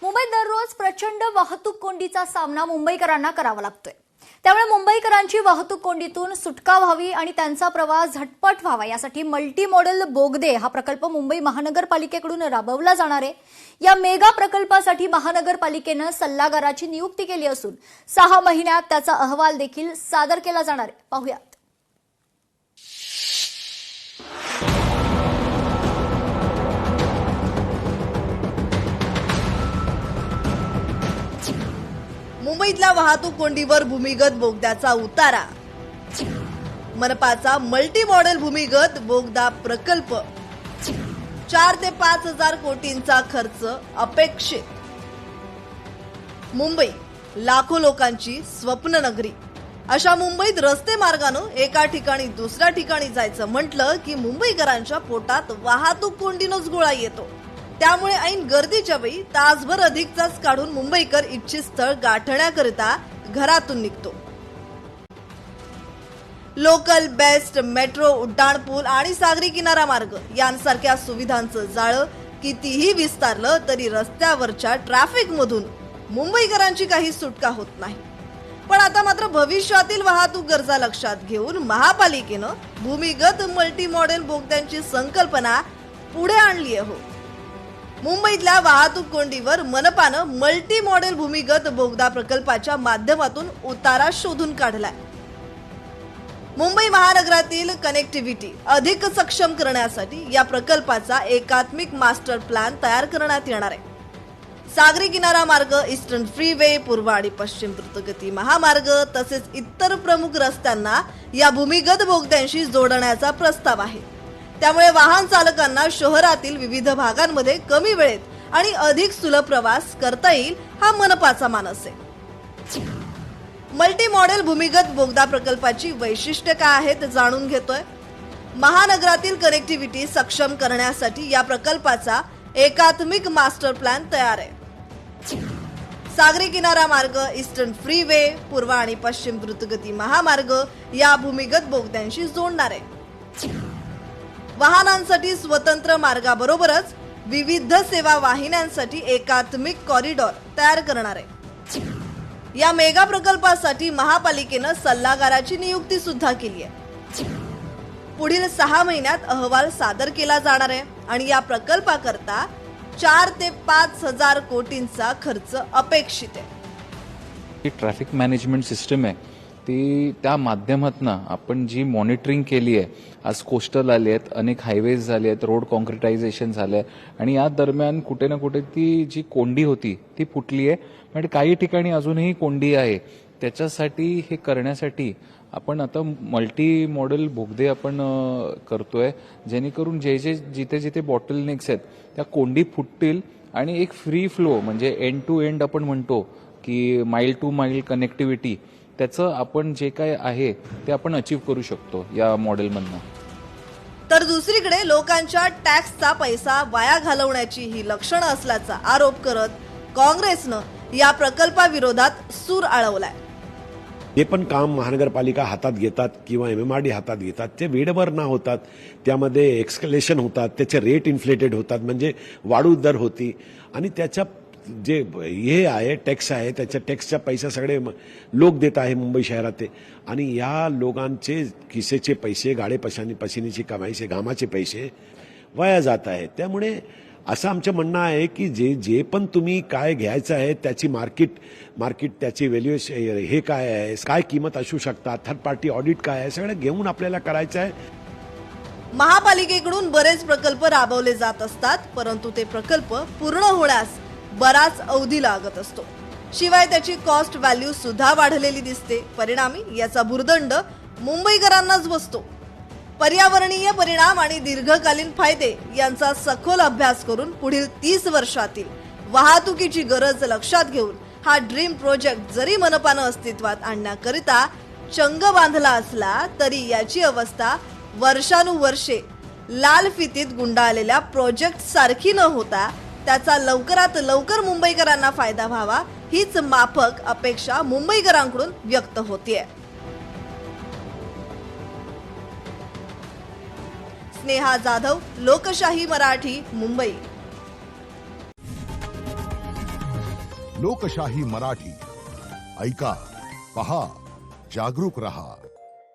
मुंबईत दररोज प्रचंड वाहतूक कोंडीचा सामना मुंबईकरांना करावा लागतोय। त्यामुळे मुंबईकरांची वाहतूक कोंडीतून सुटका व्हावी आणि त्यांचा प्रवास झटपट व्हावा यासाठी मल्टी मॉडेल बोगदे हा प्रकल्प मुंबई महानगरपालिकेकडून राबवला जाणार आहे। या मेगा प्रकल्पासाठी महानगरपालिकेने सल्लागाराची नियुक्ती केली असून 6 महिन्यात त्याचा अहवाल देखील सादर केला जाणार आहे। पाहूयात। मुंबईतल्या वाहतूक कोंडीवर भूमिगत बोगद्याचा उतारा। मनपाचा मल्टी मॉडेल भूमिगत बोगदा प्रकल्प 4 ते 5 हजार कोटींचा खर्च अपेक्षित। मुंबई लाखो लोकांची स्वप्न नगरी। अशा मुंबईत रस्ते मार्गाने एका ठिकाणी दुसऱ्या ठिकाणी जायचं म्हटलं की मुंबईकरांच्या पोटात वाहतूक कोंडीनच गोळा येतो। त्यामुळे ऐन गर्दीच्या वेळी तासभर अधिकचाच काढून मुंबईकर इच्छित स्थळ गाठण्याकरिता घरातून निघतो। लोकल, बेस्ट, मेट्रो, उड्डाणपूल आणि सागरी किनारा मार्ग यांसारख्या सुविधांचं जाळं कितीही विस्तारलं तरी रस्त्यावरच्या ट्रॅफिक मधून मुंबईकरांची काही सुटका होत नाही। पण आता मात्र भविष्यातील वाहतूक गरजा लक्षात घेऊन महापालिकेनं भूमिगत मल्टी मॉडेल बोगद्यांची संकल्पना पुढे आणली आहे। मुंबईतल्या वाहतूक कोंडीवर मनपानं मल्टी मॉडेल भूमिगत बोगदा प्रकल्पाच्या माध्यमातून उतारा शोधून काढलाय। मुंबई महानगरातील कनेक्टिव्हिटी अधिक सक्षम करण्यासाठी या प्रकल्पाचा एकात्मिक मास्टर प्लॅन तयार करण्यात येणार आहे। सागरी किनारा मार्ग, ईस्टर्न फ्रीवे, पूर्व आणि पश्चिम द्रुतगती महामार्ग तसेच इतर प्रमुख रस्त्यांना या भूमिगत बोगद्यांशी जोडण्याचा प्रस्ताव आहे। त्यामुळे वाहन चालकांना शहरातील विविध भागांमध्ये कमी वेळेत आणि अधिक सुलभ प्रवास करता येईल हा मनपाचा मानस आहे। मल्टी मॉडेल भूमिगत बोगदा प्रकल्पाची वैशिष्ट्ये काय आहेत जाणून घेतोय। महानगरातील कनेक्टिव्हिटी सक्षम करण्यासाठी या प्रकल्पाचा एकात्मिक मास्टर प्लॅन तयार आहे। सागरी किनारा मार्ग, ईस्टर्न फ्रीवे, पूर्व आणि पश्चिम द्रुतगती महामार्ग या भूमिगत बोगद्यांशी जोडणार आहे। वाहनांसाठी स्वतंत्र मार्गाबरोबरच विविध सेवा वाहिन्यांसाठी एकात्मिक कॉरिडॉर तयार करणार आहे। या मेगा प्रकल्पासाठी महापालिकेनं सल्लागाराची नियुक्ती सुद्धा केली आहे। पुढील 6 महिन्यात अहवाल सादर केला जाणार आहे आणि या प्रकल्पाकरता 4 ते 5 हजार कोटींचा खर्च अपेक्षित आहे। ही ट्रॅफिक मॅनेजमेंट सिस्टम आहे ती त्या माध्यमातून आपण जी मॉनिटरिंग केली आहे। आज कोस्टल आले आहेत, अनेक हायवेज झाले आहेत, रोड कॉन्क्रिटायझेशन झालंय आणि या दरम्यान कुठे ना कुठे ती जी कोंडी होती ती फुटली आहे। म्हणजे काही ठिकाणी अजूनही कोंडी आहे। त्याच्यासाठी हे करण्यासाठी आपण आता मल्टी मॉडेल बोगदे आपण करतोय जेणेकरून जिथे जिथे बॉटलनेक्स आहेत त्या कोंडी फुटतील आणि एक फ्री फ्लो म्हणजे एंड टू एंड आपण म्हणतो की माइल टू माइल कनेक्टिव्हिटी त्याचं आपण जे काय आहे ते आपण अचीव करू शकतो या मॉडेलमधनं। तर दुसरीकडे लोकांच्या टॅक्सचा पैसा वाया घालवण्याची ही लक्षणं असल्याचा आरोप करत काँग्रेसनं या प्रकल्पाविरोधात सूर आळवलाय। हे पण काम महानगरपालिका हातात घेतात किंवा MMRD हातात घेतात ते वेळेवर न होतात, त्यामध्ये एक्स्कलेशन होतात, त्याचे रेट इन्फ्लेटेड होतात म्हणजे वाढू दर होती आणि त्याच्या जे हे आहे टॅक्स आहे त्याच्या टॅक्सच्या पैसा सगळे लोक देत आहे मुंबई शहरात आणि या लोकांचे खिसेचे पैसे, गाडे पशिनीची कमाईचे घामाचे पैसे वाया जात आहेत। त्यामुळे असं आमचं म्हणणं आहे की जे पण तुम्ही काय घ्यायचं आहे त्याची मार्केट त्याची व्हॅल्युएशन हे काय आहे, काय किंमत असू शकतात, थर्ड पार्टी ऑडिट काय आहे, सगळं घेऊन आपल्याला करायचं आहे। महापालिकेकडून बरेच प्रकल्प राबवले जात असतात परंतु ते प्रकल्प पूर्ण होण्यास बराच अवधी लागत असतो। शिवाय त्याची कॉस्ट व्हॅल्यू सुद्धा वाढलेली दिसते। परिणामी याचा भुर्दंड मुंबईकरांनाच बसतो। पर्यावरणीय परिणाम आणि दीर्घकालीन फायदे यांचा सखोल अभ्यास करून पुढील 30 वर्षातील वाहतुकीची गरज लक्षात घेऊन हा ड्रीम प्रोजेक्ट जरी मनपानं अस्तित्वात आणण्याकरिता चंग बांधला असला तरी याची अवस्था वर्षानुवर्षे लाल फितीत गुंडाळलेल्या प्रोजेक्ट सारखी न होता त्याचा लवकरात लवकर मुंबईकरांना फायदा व्हावा हीच माफक अपेक्षा मुंबईकरांकडून व्यक्त होतीये। स्नेहा जाधव, लोकशाही मराठी, मुंबई। लोकशाही मराठी ऐका, पहा, जागरूक रहा.